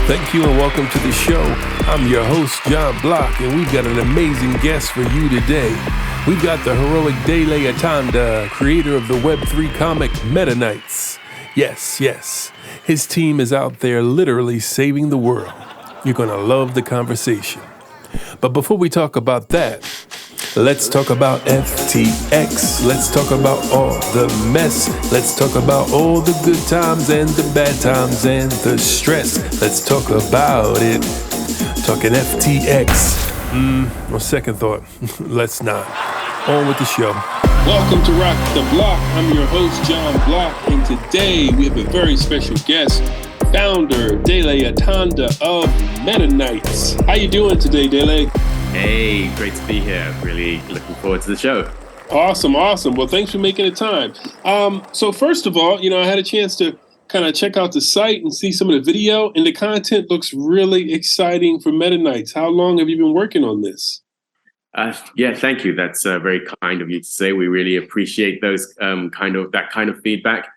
Thank you and welcome to the show. I'm your host, Jon Blok, and we've got an amazing guest for you today. We've got the heroic Dele Atanda, creator of the Web3 comic MetaKnyts. Yes, his team is out there literally saving the world. You're gonna love the conversation. But before we talk about that, let's talk about FTX. Let's talk about all the mess. Let's talk about all the good times and the bad times and the stress. Let's talk about it. Talking FTX. On second thought, let's not. On with the show. Welcome to ROK the BLOK. I'm your host, Jon Blok, and today we have a very special guest, founder Dele Atanda of MetaKnyts. How you doing today, Dele? Hey, great to be here. Really looking forward to the show. Awesome. Well, thanks for making the time. So first of all, I had a chance to kind of check out the site and see some of the video, and the content looks really exciting for MetaKnyts. How long have you been working on this? Yeah, thank you. That's very kind of you to say. We really appreciate those that kind of feedback.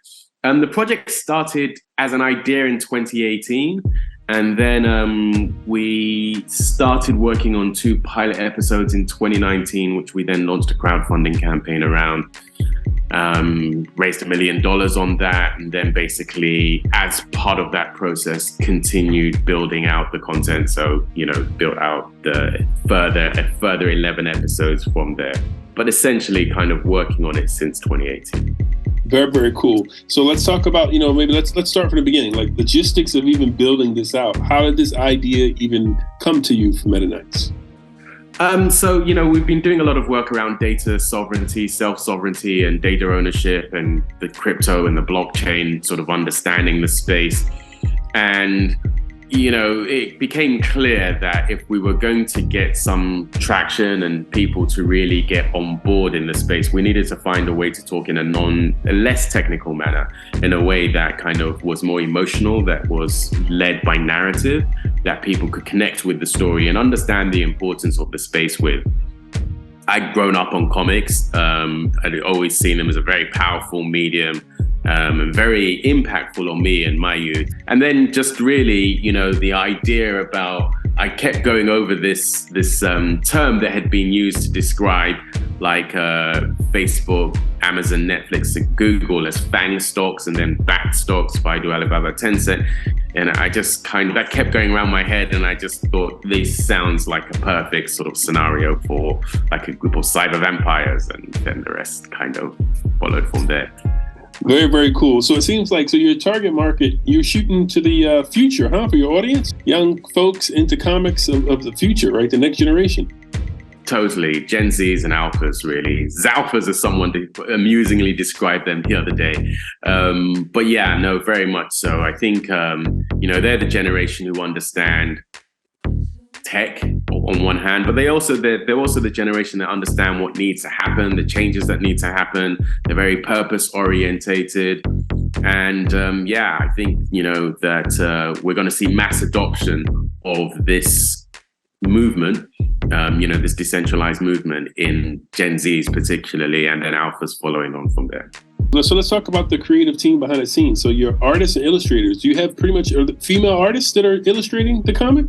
The project started as an idea in 2018. And then we started working on 2 pilot episodes in 2019, which we then launched a crowdfunding campaign around, raised $1 million on that. And then basically, as part of that process, continued building out the content. So, built out the further 11 episodes from there. But essentially kind of working on it since 2018. Very, very cool. So let's talk about, maybe let's start from the beginning, like logistics of even building this out. How did this idea even come to you for MetaKnyts? So, we've been doing a lot of work around data sovereignty, self-sovereignty, and data ownership, and the crypto and the blockchain, sort of understanding the space. And it became clear that if we were going to get some traction and people to really get on board in the space, we needed to find a way to talk in a less technical manner, in a way that kind of was more emotional, that was led by narrative, that people could connect with the story and understand the importance of the space with. I'd grown up on comics. I'd always seen them as a very powerful medium, and very impactful on me in my youth. And then just really, the idea about, I kept going over this term that had been used to describe like Facebook, Amazon, Netflix, and Google as FANG stocks, and then BAT stocks, Baidu, Alibaba, Tencent. And I just that kept going around my head, and I just thought this sounds like a perfect sort of scenario for like a group of cyber vampires, and then the rest kind of followed from there. Very, very cool. So it seems like, your target market, you're shooting to the future, for your audience? Young folks into comics of the future, right? The next generation. Totally. Gen Zs and Alphas, really. Zalphas, as someone amusingly described them the other day. But yeah, no, very much so. I think, they're the generation who understand tech on one hand, but they're also the generation that understand what needs to happen, the changes that need to happen. They're very purpose orientated, and I think that we're going to see mass adoption of this movement, this decentralized movement in Gen Zs particularly, and then Alphas following on from there. So let's talk about the creative team behind the scenes. So your artists and illustrators, do you have pretty much female artists that are illustrating the comic?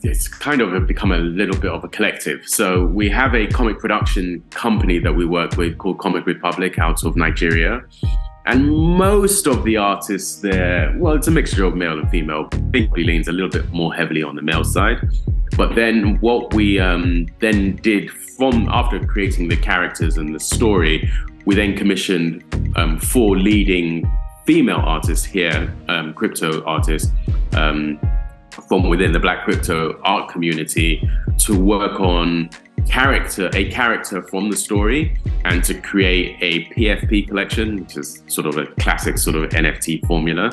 It's kind of become a little bit of a collective. So we have a comic production company that we work with called Comic Republic out of Nigeria. And most of the artists there, well, it's a mixture of male and female. It leans a little bit more heavily on the male side. But then what we then did after creating the characters and the story, we then commissioned 4 leading female artists here, crypto artists, from within the Black crypto art community, to work on a character from the story, and to create a PFP collection, which is sort of a classic sort of NFT formula,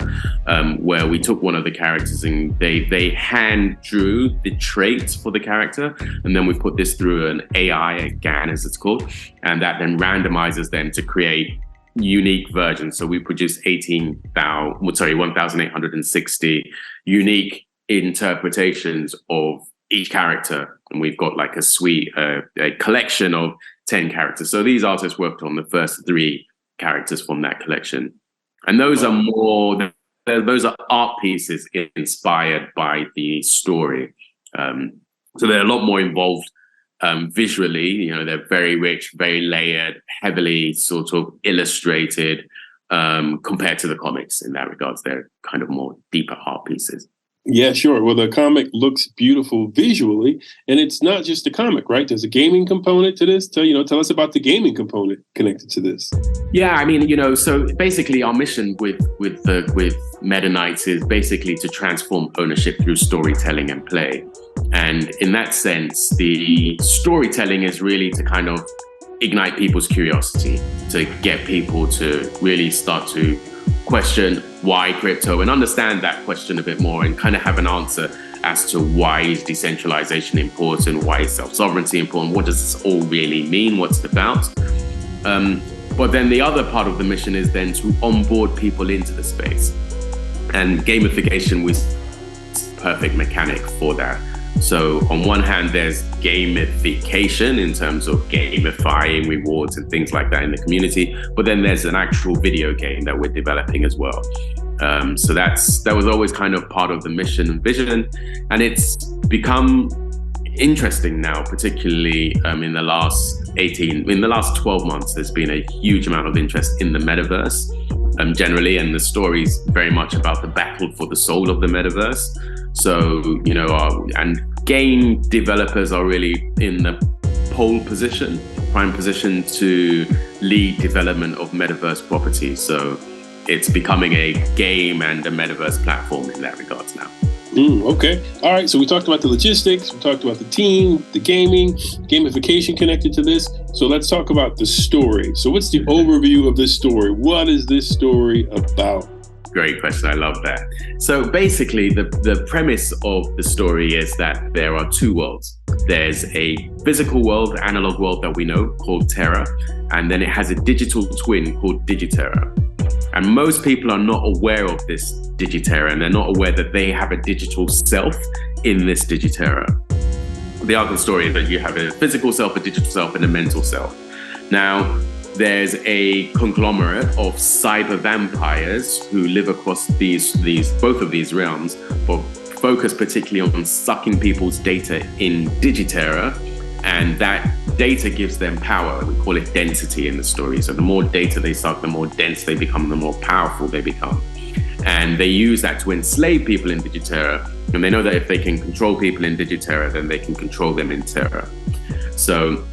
where we took one of the characters and they hand drew the traits for the character, and then we put this through an AI, a GAN as it's called, and that then randomizes them to create unique versions. So we produced 1,860 unique interpretations of each character, and we've got like a suite, a collection of 10 characters. So these artists worked on the first 3 characters from that collection, and those are more those are art pieces inspired by the story. So they're a lot more involved visually. You know, they're very rich, very layered, heavily sort of illustrated compared to the comics in that regards. They're kind of more deeper art pieces. Yeah, sure. Well, the comic looks beautiful visually, and it's not just a comic, right? There's a gaming component to this. Tell us about the gaming component connected to this. Yeah, I mean, so basically our mission with MetaKnyts is basically to transform ownership through storytelling and play. And in that sense, the storytelling is really to kind of ignite people's curiosity, to get people to really start to question why crypto and understand that question a bit more and kind of have an answer as to why is decentralization important, why is self-sovereignty important, what does this all really mean, what's it about? But then the other part of the mission is then to onboard people into the space. And gamification was perfect mechanic for that. So on one hand, there's gamification in terms of gamifying rewards and things like that in the community, but then there's an actual video game that we're developing as well. So that was always kind of part of the mission and vision, and it's become interesting now, particularly in the last 12 months. There's been a huge amount of interest in the metaverse generally, and the story's very much about the battle for the soul of the metaverse. So, and game developers are really in the prime position to lead development of metaverse properties. So it's becoming a game and a metaverse platform in that regards now. Okay. All right. So we talked about the logistics, we talked about the team, the gamification connected to this. So let's talk about the story. So what's the overview of this story? What is this story about? Great question. I love that. So basically, the premise of the story is that there are two worlds. There's a physical world, the analog world that we know called Terra, and then it has a digital twin called Digiterra. And most people are not aware of this Digiterra, and they're not aware that they have a digital self in this Digiterra. The arc of the story is that you have a physical self, a digital self, and a mental self. Now, there's a conglomerate of cyber vampires who live across both of these realms, but focus particularly on sucking people's data in Digiterra, and that data gives them power. We call it density in the story. So the more data they suck, the more dense they become, the more powerful they become. And they use that to enslave people in Digiterra, and they know that if they can control people in Digiterra, then they can control them in Terra. So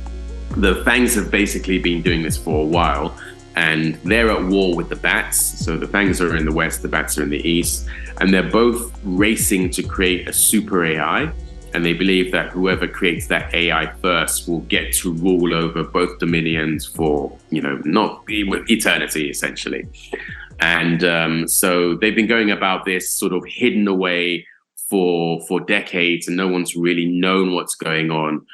the Fangs have basically been doing this for a while, and they're at war with the Bats. So the Fangs are in the west, the Bats are in the east, and they're both racing to create a super AI. And they believe that whoever creates that AI first will get to rule over both dominions for, not eternity, essentially. And so they've been going about this sort of hidden away for decades, and no one's really known what's going on.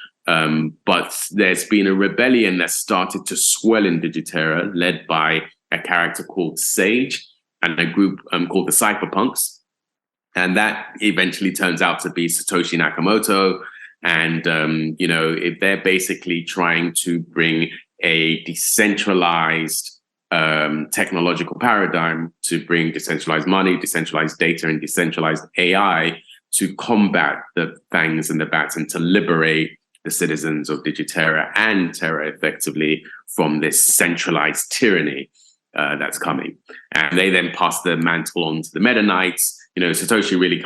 But there's been a rebellion that started to swell in Digiterra, led by a character called Sage and a group called the Cypherpunks. And that eventually turns out to be Satoshi Nakamoto. And, they're basically trying to bring a decentralized technological paradigm to bring decentralized money, decentralized data, and decentralized AI to combat the Fangs and the Bats and to liberate the citizens of Digiterra and Terra effectively from this centralized tyranny that's coming. And they then pass the mantle on to the MetaKnyts. Satoshi really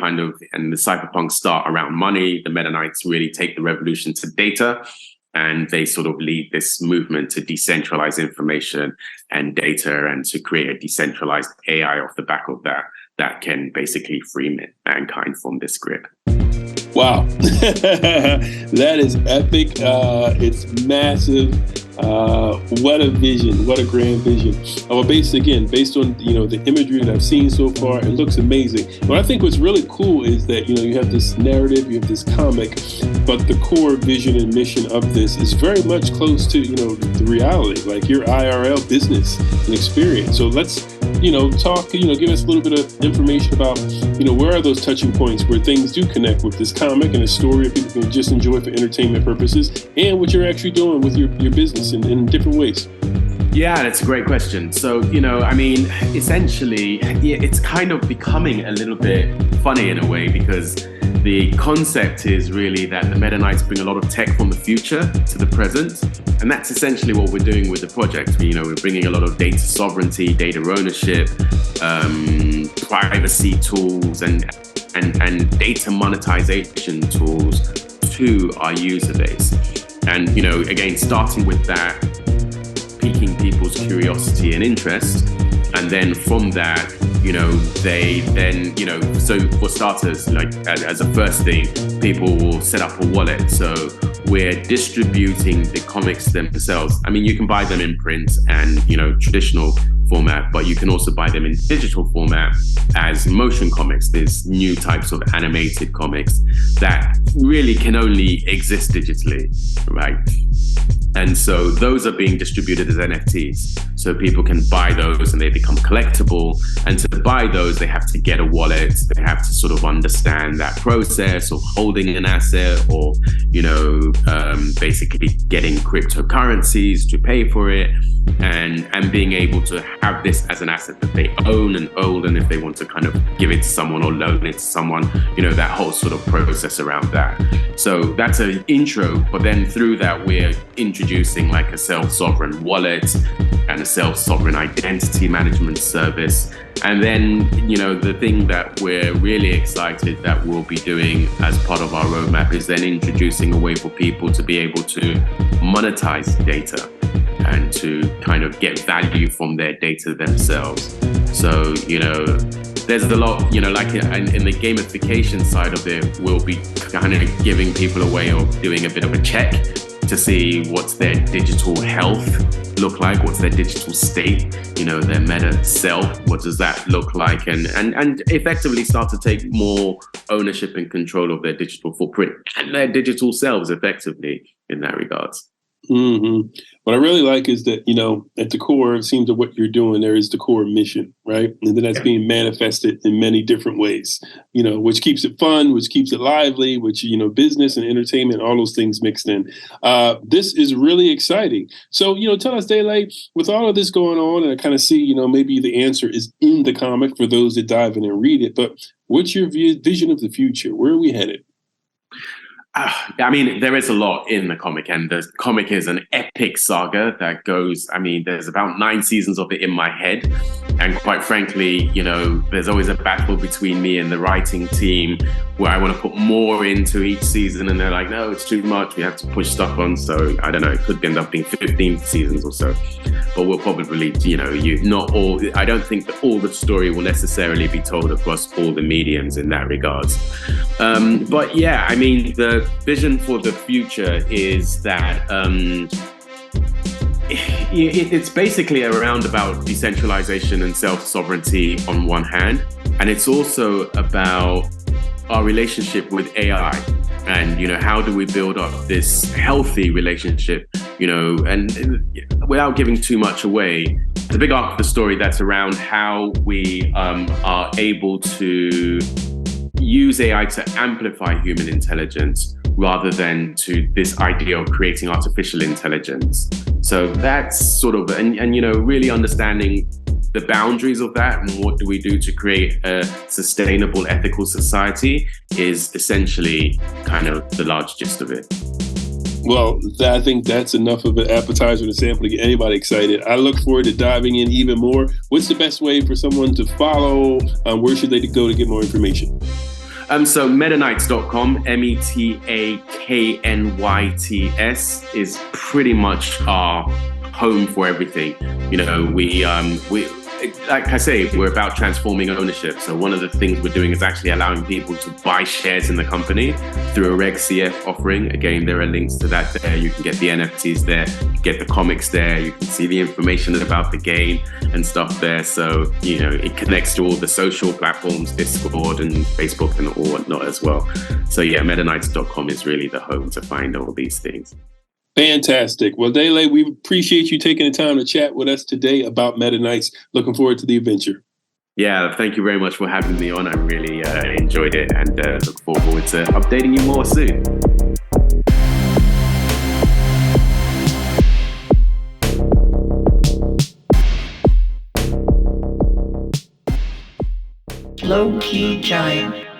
and the cypherpunks start around money. The MetaKnyts really take the revolution to data, and they sort of lead this movement to decentralize information and data and to create a decentralized AI off the back of that can basically free mankind from this grip. Wow. That is epic. It's massive. What a vision. What a grand vision. Based on, the imagery that I've seen so far, it looks amazing. But I think what's really cool is that, you have this narrative, you have this comic, but the core vision and mission of this is very much close to, the reality, like your IRL business and experience. So let's, talk, give us a little bit of information about, where are those touching points where things do connect with this comic and a story that people can just enjoy for entertainment purposes, and what you're actually doing with your business in different ways. Yeah, that's a great question. So, essentially, it's kind of becoming a little bit funny in a way, because the concept is really that the MetaKnyts bring a lot of tech from the future to the present. And that's essentially what we're doing with the project. We're bringing a lot of data sovereignty, data ownership, privacy tools, and data monetization tools to our user base. And, again, starting with that, piquing people's curiosity and interest. And then from that, they then, so for starters, like as a first thing, people will set up a wallet. So we're distributing the comics themselves. I mean, you can buy them in print and, traditional format, but you can also buy them in digital format as motion comics. There's new types of animated comics that really can only exist digitally, right? And so those are being distributed as NFTs. So people can buy those and they become collectible. And to buy those, they have to get a wallet. They have to sort of understand that process of holding an asset, or, basically getting cryptocurrencies to pay for it, and being able to have this as an asset that they own and hold. And if they want to kind of give it to someone or loan it to someone, that whole sort of process around that. So that's an intro. But then through that, we're introducing like a self-sovereign wallet and a self-sovereign identity management service. And then, the thing that we're really excited that we'll be doing as part of our roadmap is then introducing a way for people to be able to monetize data and to kind of get value from their data themselves. So, there's a lot, like in the gamification side of it, we'll be kind of giving people a way of doing a bit of a check to see what's their digital health look like, what's their digital state, their meta self, what does that look like, and effectively start to take more ownership and control of their digital footprint and their digital selves effectively in that regards. Mm-hmm. What I really like is that, at the core, it seems that what you're doing there is the core mission, right? And then that's being manifested in many different ways, which keeps it fun, which keeps it lively, which, business and entertainment, all those things mixed in. This is really exciting. So, tell us, Dele, with all of this going on, and I kind of see, maybe the answer is in the comic for those that dive in and read it, but what's your vision of the future? Where are we headed? I mean, there is a lot in the comic, and the comic is an epic saga that goes, there's about 9 seasons of it in my head. And quite frankly, there's always a battle between me and the writing team where I want to put more into each season. And they're like, no, it's too much. We have to push stuff on. So I don't know, it could end up being 15 seasons or so. But we'll probably, not all, I don't think that all the story will necessarily be told across all the mediums in that regards. But yeah, the vision for the future is that it's basically around about decentralization and self-sovereignty on one hand, and it's also about our relationship with AI, and how do we build up this healthy relationship, and without giving too much away, the big arc of the story that's around how we are able to use AI to amplify human intelligence rather than to this idea of creating artificial intelligence. So that's sort of, and really understanding the boundaries of that and what do we do to create a sustainable, ethical society is essentially kind of the large gist of it. Well, I think that's enough of an appetizer to sample to get anybody excited. I look forward to diving in even more. What's the best way for someone to follow? Where should they go to get more information? So MetaKnyts.com, METAKNYTS, is pretty much our home for everything. We like I say, we're about transforming ownership. So one of the things we're doing is actually allowing people to buy shares in the company through a Reg CF offering. Again, there are links to that there. You can get the NFTs there, get the comics there. You can see the information about the game and stuff there. So, it connects to all the social platforms, Discord and Facebook and all whatnot as well. So yeah, MetaKnyts.com is really the home to find all these things. Fantastic. Well, Dele, we appreciate you taking the time to chat with us today about MetaKnyts. Looking forward to the adventure. Yeah, thank you very much for having me on. I really enjoyed it and look forward to updating you more soon. Lowkey Giant.